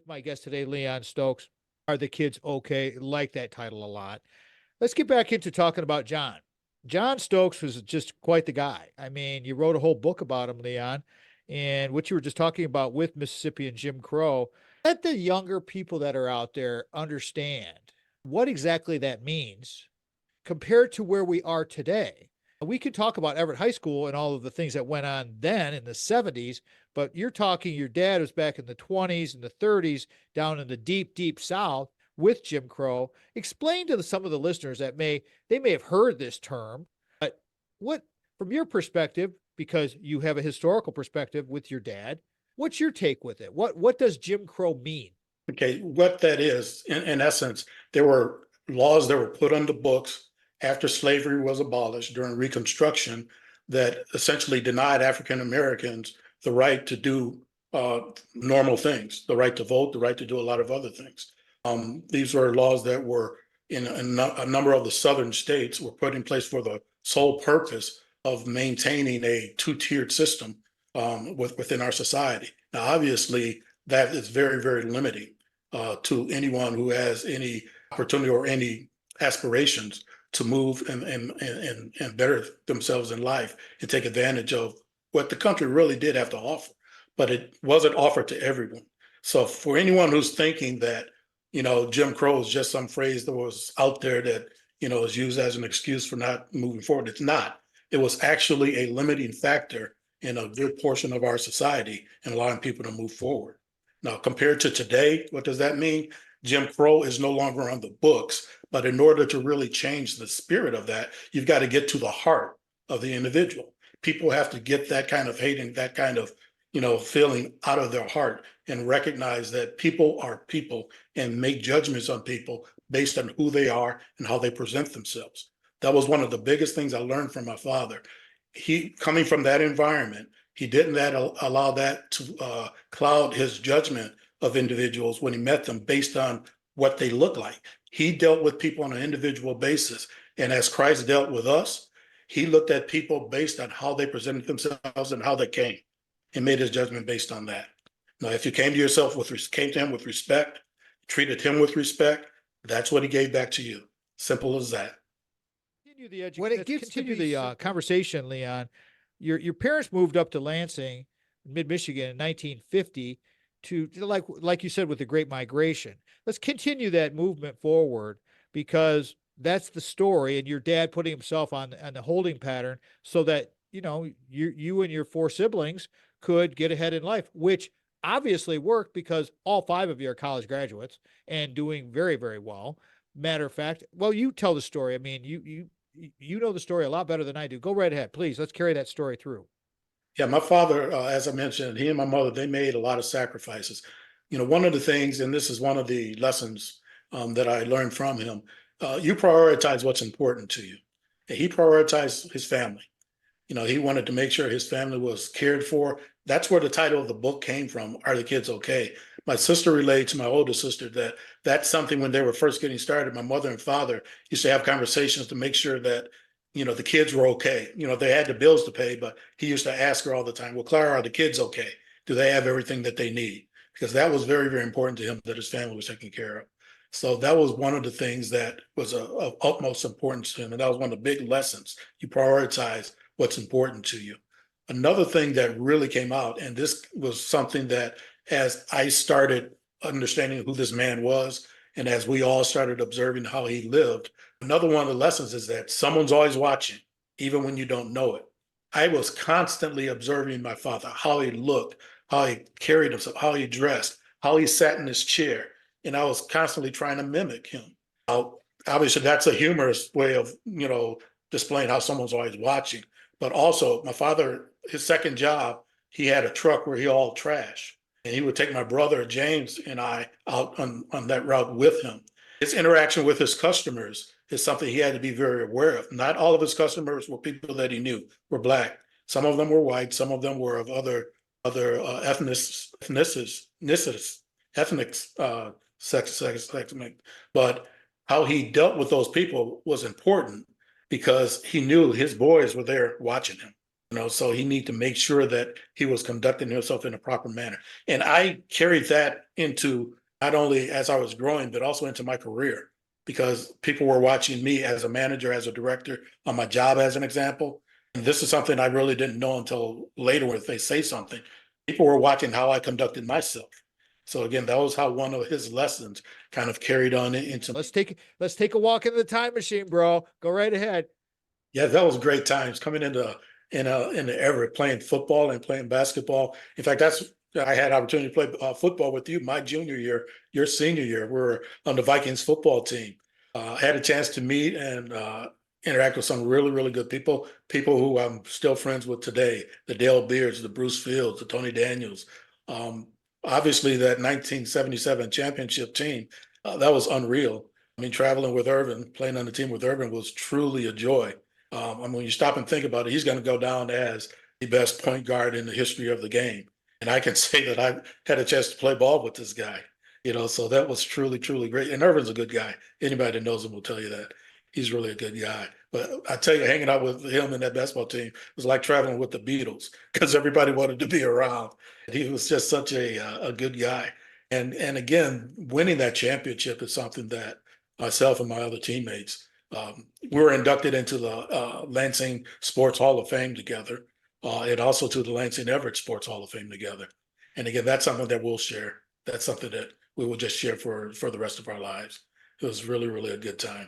My guest today, Leon Stokes. Are the Kids Okay? Like that title a lot. Let's get back into talking about John. John Stokes was just quite the guy. I mean, you wrote a whole book about him, Leon, and what you were just talking about with Mississippi and Jim Crowe. Let the younger people that are out there understand what exactly that means compared to where we are today. We could talk about Everett High School and all of the things that went on then in the 70s, but you're talking your dad was back in the 20s and the 30s down in the deep, deep South with Jim Crowe. Explain to some of the listeners that may have heard this term, but what, from your perspective, because you have a historical perspective with your dad, what's your take with it? What does Jim Crowe mean? Okay, what that is, in essence, there were laws that were put on the books after slavery was abolished during Reconstruction that essentially denied African Americans the right to do normal things, the right to vote, the right to do a lot of other things. These were laws that were in a number of the southern states were put in place for the sole purpose of maintaining a two-tiered system within our society. Now, obviously, that is very, very limiting to anyone who has any opportunity or any aspirations to move and better themselves in life and take advantage of what the country really did have to offer. But it wasn't offered to everyone. So for anyone who's thinking that, Jim Crow is just some phrase that was out there that, is used as an excuse for not moving forward, it's not. It was actually a limiting factor in a good portion of our society and allowing people to move forward. Now, compared to today, what does that mean? Jim Crow is no longer on the books, but in order to really change the spirit of that, you've got to get to the heart of the individual. People have to get that kind of hate and that kind of, feeling out of their heart and recognize that people are people and make judgments on people based on who they are and how they present themselves. That was one of the biggest things I learned from my father. He, coming from that environment, he didn't allow that to cloud his judgment of individuals when he met them based on what they look like. He dealt with people on an individual basis. And as Christ dealt with us, he looked at people based on how they presented themselves and how they came and made his judgment based on that. Now, if you came to him with respect, treated him with respect, that's what he gave back to you. Simple as that. When it gets continue the conversation, Leon, your parents moved up to Lansing, mid-Michigan in 1950 to like you said, with the Great Migration. Let's continue that movement forward because that's the story, and your dad putting himself on the holding pattern so that, you and your four siblings could get ahead in life, which obviously worked because all five of you are college graduates and doing very, very well. Matter of fact, well, you tell the story. I mean, you know the story a lot better than I do. Go right ahead, please. Let's carry that story through. Yeah, my father, as I mentioned, he and my mother, they made a lot of sacrifices. One of the things, and this is one of the lessons that I learned from him, you prioritize what's important to you. And he prioritized his family. He wanted to make sure his family was cared for. That's where the title of the book came from, Are the Kids Okay? My sister relayed to my older sister that that's something when they were first getting started, my mother and father used to have conversations to make sure that, the kids were okay. They had the bills to pay, but he used to ask her all the time, well, Clara, are the kids okay? Do they have everything that they need? Because that was very, very important to him that his family was taken care of. So that was one of the things that was of utmost importance to him. And that was one of the big lessons. You prioritize what's important to you. Another thing that really came out, and this was something that as I started understanding who this man was, and as we all started observing how he lived, another one of the lessons is that someone's always watching, even when you don't know it. I was constantly observing my father, how he looked, how he carried himself, how he dressed, how he sat in his chair. And I was constantly trying to mimic him. Now, obviously, that's a humorous way of, displaying how someone's always watching. But also, my father, his second job, he had a truck where he hauled trash. And he would take my brother, James, and I out on that route with him. His interaction with his customers is something he had to be very aware of. Not all of his customers were people that he knew were Black. Some of them were white. Some of them were of other ethnic sex. But how he dealt with those people was important because he knew his boys were there watching him. So he need to make sure that he was conducting himself in a proper manner. And I carried that into not only as I was growing, but also into my career, because people were watching me as a manager, as a director, on my job as an example. And this is something I really didn't know until later when they say something. People were watching how I conducted myself. So again, that was how one of his lessons kind of carried on into. Let's take a walk in the time machine, bro. Go right ahead. Yeah, that was great times coming into Everett, playing football and playing basketball. In fact, I had opportunity to play football with you my junior year, your senior year. We were on the Vikings football team. I had a chance to meet and interact with some really, really good people who I'm still friends with today. The Dale Beards, the Bruce Fields, the Tony Daniels. Um, Obviously, that 1977 championship team, that was unreal. I mean, traveling with Irvin, playing on the team with Irvin was truly a joy. I mean, when you stop and think about it, he's going to go down as the best point guard in the history of the game. And I can say that I had a chance to play ball with this guy, so that was truly, truly great. And Irvin's a good guy. Anybody that knows him will tell you that. He's really a good guy. But I tell you, hanging out with him and that basketball team was like traveling with the Beatles because everybody wanted to be around. He was just such a good guy. And again, winning that championship is something that myself and my other teammates, we were inducted into the Lansing Sports Hall of Fame together, and also to the Lansing Everett Sports Hall of Fame together. And again, that's something that we'll share. That's something that we will just share for the rest of our lives. It was really, really a good time.